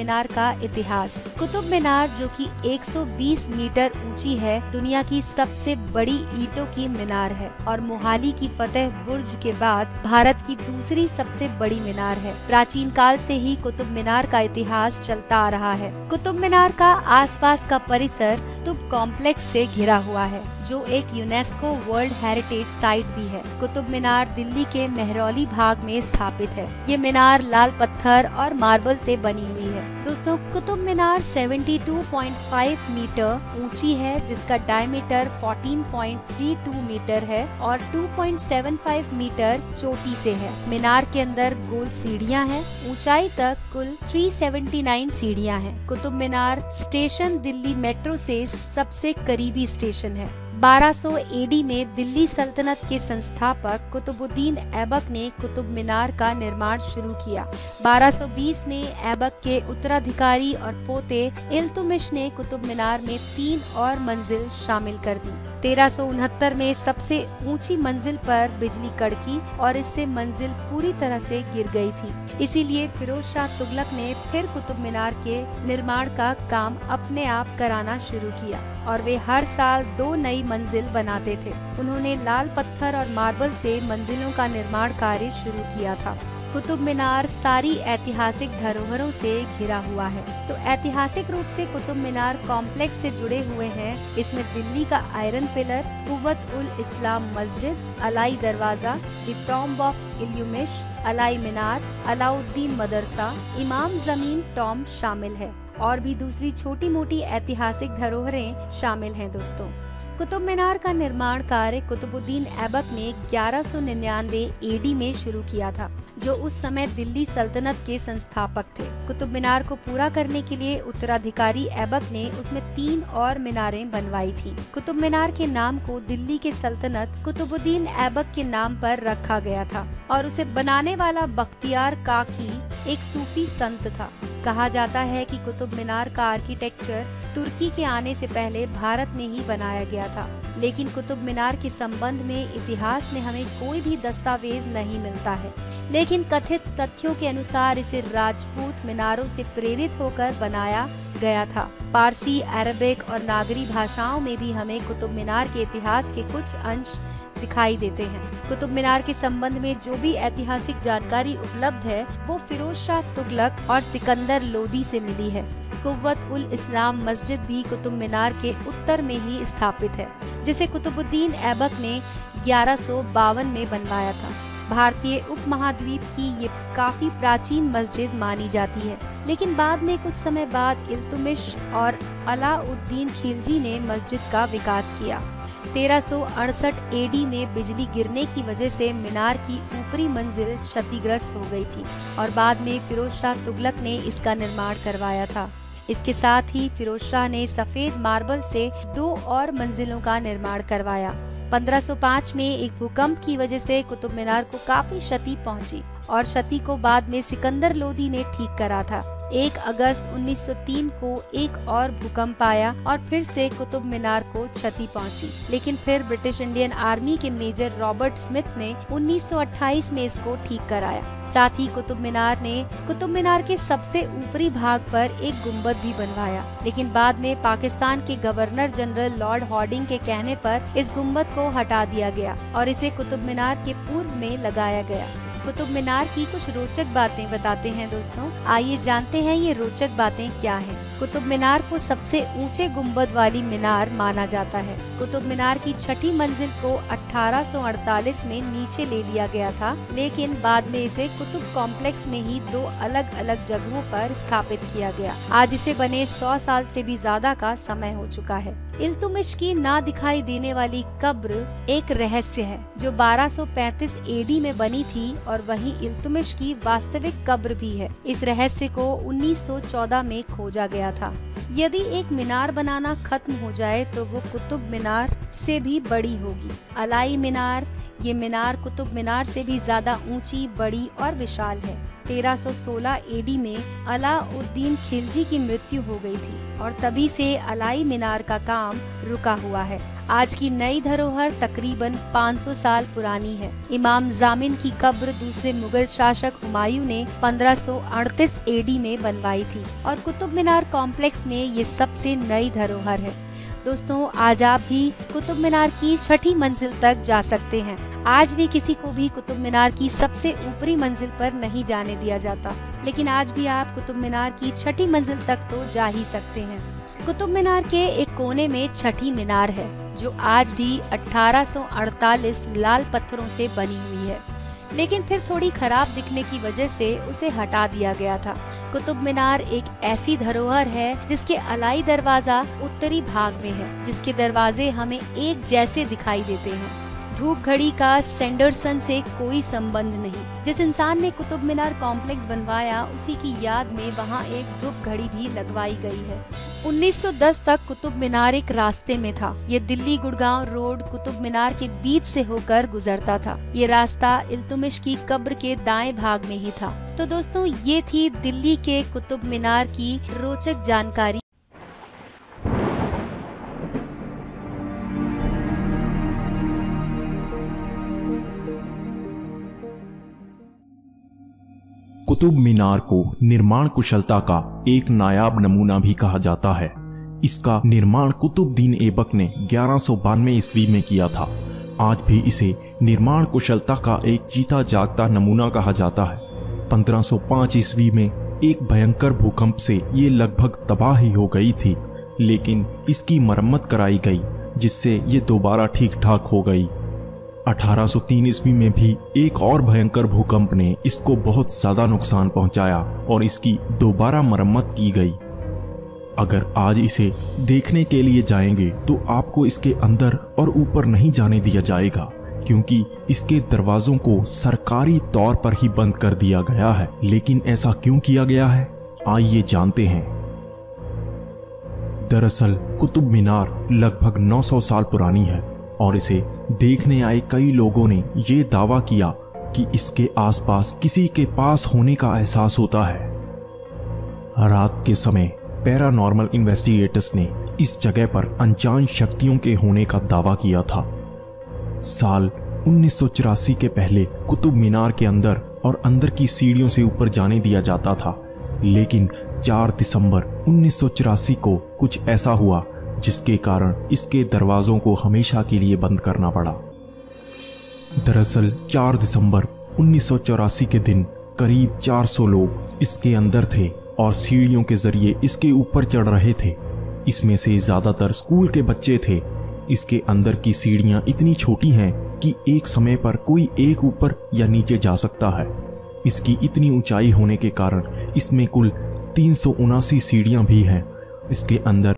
मीनार का इतिहास। कुतुब मीनार, जो कि 120 मीटर ऊंची है, दुनिया की सबसे बड़ी ईंटों की मीनार है और मोहाली की फतेह बुर्ज के बाद भारत की दूसरी सबसे बड़ी मीनार है। प्राचीन काल से ही कुतुब मीनार का इतिहास चलता आ रहा है। कुतुब मीनार का आसपास का परिसर कुतुब कॉम्प्लेक्स से घिरा हुआ है, जो एक यूनेस्को वर्ल्ड हेरिटेज साइट भी है। कुतुब मीनार दिल्ली के मेहरौली भाग में स्थापित है। ये मीनार लाल पत्थर और मार्बल से बनी हुई है। दोस्तों, कुतुब मीनार 72.5 मीटर ऊंची है, जिसका डायमीटर 14.32 मीटर है और 2.75 मीटर चोटी से है। मीनार के अंदर गोल सीढ़ियां हैं। ऊंचाई तक कुल 379 सीढ़ियां हैं। कुतुब मीनार स्टेशन दिल्ली मेट्रो से सबसे करीबी स्टेशन है। 1200 एडी में दिल्ली सल्तनत के संस्थापक कुतुबुद्दीन ऐबक ने कुतुब मीनार का निर्माण शुरू किया। 1220 में ऐबक के उत्तराधिकारी और पोते इल्तुमिश ने कुतुब मीनार में 3 और मंजिल शामिल कर दी। 1369 में सबसे ऊंची मंजिल पर बिजली कड़की और इससे मंजिल पूरी तरह से गिर गई थी। इसीलिए फिरोज शाह तुगलक ने फिर कुतुब मीनार के निर्माण का काम अपने आप कराना शुरू किया और वे हर साल 2 नई मंजिल बनाते थे। उन्होंने लाल पत्थर और मार्बल से मंजिलों का निर्माण कार्य शुरू किया था। कुतुब मीनार सारी ऐतिहासिक धरोहरों से घिरा हुआ है। तो ऐतिहासिक रूप से कुतुब मीनार कॉम्प्लेक्स से जुड़े हुए हैं। इसमें दिल्ली का आयरन पिलर, कुव्वत उल इस्लाम मस्जिद, अलाई दरवाजा, the tomb of Iltutmish, Alai मीनार, अलाउद्दीन मदरसा, इमाम जमीन टॉम्ब शामिल है और भी दूसरी छोटी मोटी ऐतिहासिक धरोहरें शामिल हैं। दोस्तों, कुतुब मीनार का निर्माण कार्य कुतुबुद्दीन ऐबक ने 1199 एडी में शुरू किया था, जो उस समय दिल्ली सल्तनत के संस्थापक थे। कुतुब मीनार को पूरा करने के लिए उत्तराधिकारी ऐबक ने उसमें 3 और मीनारें बनवाई थी। कुतुब मीनार के नाम को दिल्ली के सल्तनत कुतुबुद्दीन ऐबक के नाम पर रखा गया था और उसे बनाने वाला बख्तियार काकी एक सूफी संत था। कहा जाता है कि कुतुब मीनार का आर्किटेक्चर तुर्की के आने से पहले भारत में ही बनाया गया था, लेकिन कुतुब मीनार के संबंध में इतिहास में हमें कोई भी दस्तावेज नहीं मिलता है। लेकिन कथित तथ्यों के अनुसार इसे राजपूत मीनारों से प्रेरित होकर बनाया गया था। पारसी, अरबिक और नागरी भाषाओं में भी हमें कुतुब मीनार के इतिहास के कुछ अंश दिखाई देते हैं। कुतुब मीनार के संबंध में जो भी ऐतिहासिक जानकारी उपलब्ध है वो फिरोज शाह तुगलक और सिकंदर लोदी से मिली है। कुव्वत उल इस्लाम मस्जिद भी कुतुब मीनार के उत्तर में ही स्थापित है, जिसे कुतुबुद्दीन ऐबक ने 1152 में बनवाया था। भारतीय उपमहाद्वीप की ये काफी प्राचीन मस्जिद मानी जाती है, लेकिन बाद में कुछ समय बाद इल्तुमिश और अलाउद्दीन खिलजी ने मस्जिद का विकास किया। 1368 एडी में बिजली गिरने की वजह से मीनार की ऊपरी मंजिल क्षतिग्रस्त हो गई थी और बाद में फिरोज शाह तुगलक ने इसका निर्माण करवाया था। इसके साथ ही फिरोज शाह ने सफेद मार्बल से 2 और मंजिलों का निर्माण करवाया। 1505 में एक भूकंप की वजह से कुतुब मीनार को काफी क्षति पहुंची और क्षति को बाद में सिकंदर लोदी ने ठीक करा था। 1 अगस्त 1903 को एक और भूकंप आया और फिर से कुतुब मीनार को क्षति पहुंची, लेकिन फिर ब्रिटिश इंडियन आर्मी के मेजर रॉबर्ट स्मिथ ने 1928 में इसको ठीक कराया। साथ ही कुतुब मीनार के सबसे ऊपरी भाग पर एक गुंबद भी बनवाया, लेकिन बाद में पाकिस्तान के गवर्नर जनरल लॉर्ड हॉर्डिंग के कहने पर इस गुंबद को हटा दिया गया और इसे कुतुब मीनार के पूर्व में लगाया गया। कुतुब मीनार की कुछ रोचक बातें बताते हैं दोस्तों। आइए जानते हैं ये रोचक बातें क्या हैं। कुतुब मीनार को सबसे ऊंचे गुंबद वाली मीनार माना जाता है। कुतुब मीनार की छठी मंजिल को 1848 में नीचे ले लिया गया था, लेकिन बाद में इसे कुतुब कॉम्प्लेक्स में ही 2 अलग अलग जगहों पर स्थापित किया गया। आज इसे बने 100 साल से भी ज्यादा का समय हो चुका है। इल्तुमिश की ना दिखाई देने वाली कब्र एक रहस्य है, जो 1235 एडी में बनी थी और वही इल्तुमिश की वास्तविक कब्र भी है। इस रहस्य को 1914 में खोजा गया था। यदि एक मीनार बनाना खत्म हो जाए तो वो कुतुब मीनार से भी बड़ी होगी। अलाई मीनार, ये मीनार कुतुब मीनार से भी ज्यादा ऊंची, बड़ी और विशाल है। 1316 एडी में अलाउद्दीन खिलजी की मृत्यु हो गई थी और तभी से अलाई मीनार का काम रुका हुआ है। आज की नई धरोहर तकरीबन 500 साल पुरानी है। इमाम जामिन की कब्र दूसरे मुगल शासक हुमायूं ने 1538 एडी में बनवाई थी और कुतुब मीनार कॉम्प्लेक्स में ये सबसे नई धरोहर है। दोस्तों, आज आप भी कुतुब मीनार की छठी मंजिल तक जा सकते हैं। आज भी किसी को भी कुतुब मीनार की सबसे ऊपरी मंजिल पर नहीं जाने दिया जाता, लेकिन आज भी आप कुतुब मीनार की छठी मंजिल तक तो जा ही सकते हैं। कुतुब मीनार के एक कोने में छठी मीनार है, जो आज भी 1848 लाल पत्थरों से बनी हुई है, लेकिन फिर थोड़ी खराब दिखने की वजह से उसे हटा दिया गया था। कुतुब मीनार एक ऐसी धरोहर है जिसके अलाई दरवाजा उत्तरी भाग में है, जिसके दरवाजे हमें एक जैसे दिखाई देते हैं। धूप घड़ी का सैंडरसन से कोई संबंध नहीं। जिस इंसान ने कुतुब मीनार कॉम्प्लेक्स बनवाया, उसी की याद में वहाँ एक धूप घड़ी भी लगवाई गई है। 1910 तक कुतुब मीनार एक रास्ते में था। ये दिल्ली गुड़गांव रोड कुतुब मीनार के बीच से होकर गुजरता था। ये रास्ता इल्तुतमिश की कब्र के दाएं भाग में ही था। तो दोस्तों, ये थी दिल्ली के कुतुब मीनार की रोचक जानकारी। कुतुब मीनार को निर्माण कुशलता का एक नायाब नमूना भी कहा जाता है। इसका निर्माण कुतुबुद्दीन ऐबक ने 1192 ईस्वी में किया था। आज भी इसे निर्माण कुशलता का एक जीता जागता नमूना कहा जाता है। 1505 ईस्वी में एक भयंकर भूकंप से ये लगभग तबाह ही हो गई थी, लेकिन इसकी मरम्मत कराई गई, जिससे ये दोबारा ठीक ठाक हो गई। 1803 ईस्वी में भी एक और भयंकर भूकंप ने इसको बहुत ज्यादा नुकसान पहुंचाया और इसकी दोबारा मरम्मत की गई। अगर आज इसे देखने के लिए जाएंगे तो आपको इसके अंदर और ऊपर नहीं जाने दिया जाएगा, क्योंकि इसके दरवाजों को सरकारी तौर पर ही बंद कर दिया गया है। लेकिन ऐसा क्यों किया गया है, आइए जानते हैं। दरअसल कुतुब मीनार लगभग 900 साल पुरानी है और इसे देखने आए कई लोगों ने ये दावा किया कि इसके आसपास किसी के पास होने का एहसास होता है। रात के समय पैरानॉर्मल इन्वेस्टिगेटर्स ने इस जगह पर अनजान शक्तियों के होने का दावा किया था। साल 1984 के पहले कुतुब मीनार के अंदर और अंदर की सीढ़ियों से ऊपर जाने दिया जाता था, लेकिन 4 दिसंबर 1984 को कुछ ऐसा हुआ जिसके कारण इसके दरवाजों को हमेशा के लिए बंद करना पड़ा। दरअसल 4 दिसंबर 1984 के दिन करीब 400 लोग इसके अंदर थे और सीढ़ियों के जरिए इसके ऊपर चढ़ रहे थे। इसमें से ज्यादातर स्कूल के बच्चे थे। इसके अंदर की सीढ़ियां इतनी छोटी हैं कि एक समय पर कोई एक ऊपर या नीचे जा सकता है। इसकी इतनी ऊंचाई होने के कारण इसमें कुल 379 सीढ़ियां भी हैं। इसके अंदर